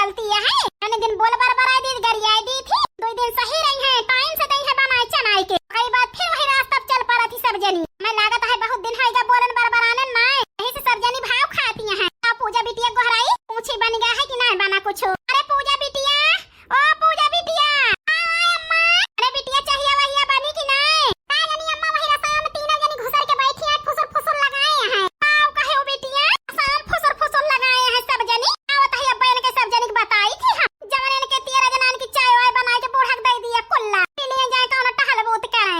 गलती है मैंने दिन बोल बरबराई दी गरियाई दी थी 2 दिन सही रही है टाइम से दई है बनाई चनाई के कई बार फिर वही रास्ता चल पड़ा थी सब जनी मैं लागत है बहुत दिन है जा बोलन बरबराने ना यही से सब जनी भाव खाती हैं पूजा बिटिया गोहराई पूछी बन गया है कि नहीं बना कुछ अरे पूजा बिटिया ओ पूजा बिटिया अम्मा अरे बिटिया चाहिए वही बनी कि नहीं का जनी अम्मा वही रसाम तीनों जनी घुसर के बैठी है फुसुर फुसुर लगाए हैं आओ कहे ओ बिटिया साम फुसुर फुसुर लगाए हैं सब जनी आवत है बहन के सब जनी बताई थी हम जवान के 13 जनान की चाय वाय बना के बूढ़क दे दिया कुल्ला पी लिए जाए कौन टहल बूत करे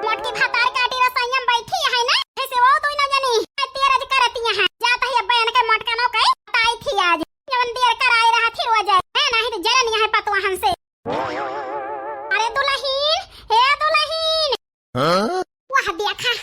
मोटकी भातार काटी रसैयम बैठी है ना ऐसे वो दोनों जनी 13 करती हैं जाता है बहन के मोटका नो कई बताई थी आज जवन देर कराई रहा थी हो जाए है नहीं तो जरा नहीं है पतवा हमसे अरे दुल्हन हे दुल्हन हां वाह देखा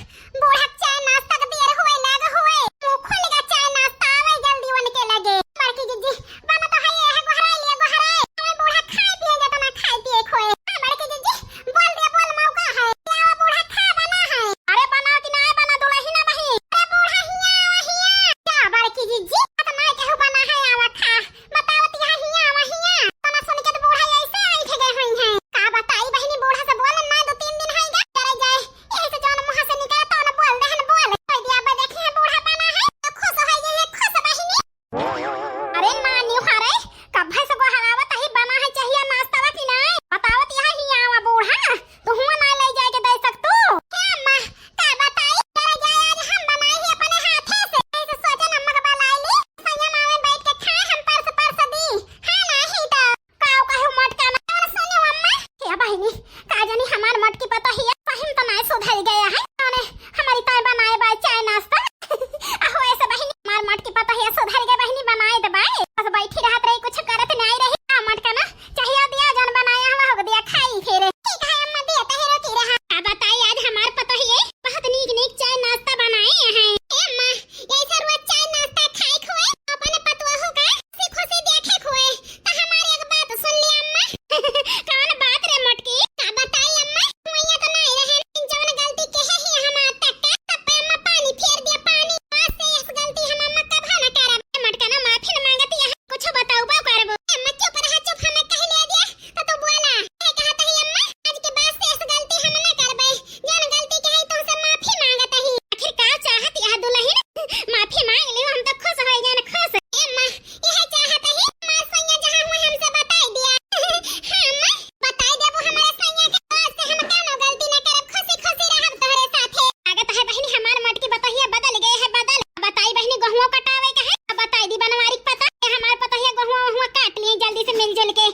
बूढ़क चाय नाश्ता का देर हुए लग हुए मुंह खोलेगा चाय नाश्ता आवे जल्दी बन के लगे बड़की जीजी बना तो है ये गोहराई ले गोहराई हमें बूढ़क खाए पिएगा तो ना खाए पिए खोए बड़की जीजी बोल दे बोल मौका है क्या बूढ़क खा बना है अरे बनाओ कि नहीं बना दुल्हन बही अरे बूढ़ा हिया क्या बड़की जीजी तो मैं कहूं बना है आवा खा बताओ तिहा हिया वहिया तना सुन के तो बूढ़ा ऐसे आई थे गए हुई हैं का बताई बहनी बूढ़ा से बोल ना 2-3 दिन है जा करे जाए यही से जान मुंह से निकला तो ना बोल दहन बोल कोई दिया बा देखे है बूढ़ा बना है तो खुश हो ये खुश बहनी अरे नानी हारे कब है से गोहरावत ही बना है चाहिए नाश्ता वा कि नहीं बताओ तिहा हिया आवा बूढ़ा तो हुआ ना ले जाए के दे सकतू हे अम्मा का बताई करे जाए आज हम बनाई है अपने हाथे से ऐसे सोचे नमक बलाई ली संयम आवे बैठ के खाए हम परस दी हां नहीं तो काऊ कहू मटका ना सुनो अम्मा क्या बहनी का जानी हमार मटकी पता ही सही तो नहीं सुधर गया है माने हमारी ताई बनाए बा चाय नाश्ता आहो ऐसे बहनी हमार मटकी पता ही सुधर गए बहनी बनाए दे बाई बस बैठी रहत रही कुछ करत नहीं रही आ मटका ना चाहिए दिया जन बनाया हवा हो दिया खाई फिर ठीक है अम्मा देता है रोटी रहा का बताई आज हमार पता ही बहुत नीक चाय नाश्ता बनाए हैं ए अम्मा ऐसा रोज चाय नाश्ता खाई खोए अपने पतवा होगा सीखो से देखे खोए तो हमारी एक बात सुन ले अम्मा कौन बात रे मटकी का बताई अम्मा मुइया तो नहीं रहे जवन गलती के है हम तक तब अम्मा पानी फेर दिया पानी वास्ते इस गलती हम अम्मा कब ना करब मटका ना माफी न मांगती है कुछ बताओ बा करब अम्मा चुप रहा चुप हमें कह ले दिया तो तू बोला है कहता है अम्मा आज के बाद से इस गलती हम ना करबे जन गलती के है तुमसे माफी मांगत ही आखिर का चाहत यह दुल्हन माफी मांग ली हम तो खुश हो जान खुश अम्मा यह चाहत है मां सैया जहां हुए हमसे बताई दिया हां अम्मा बताई देबो हमारे सैया के बाद से हम कोनो गलती ना करब खुशी खुशी रहब तोहरे साथे लागत है बहनी हमार मटकी बताइए बदल गए है बदल बताई बहनी गहुआ कटावे का है बताई दी बनवारी पता हमार पता है गहुआ काट लिए जल्दी से मिलजुल के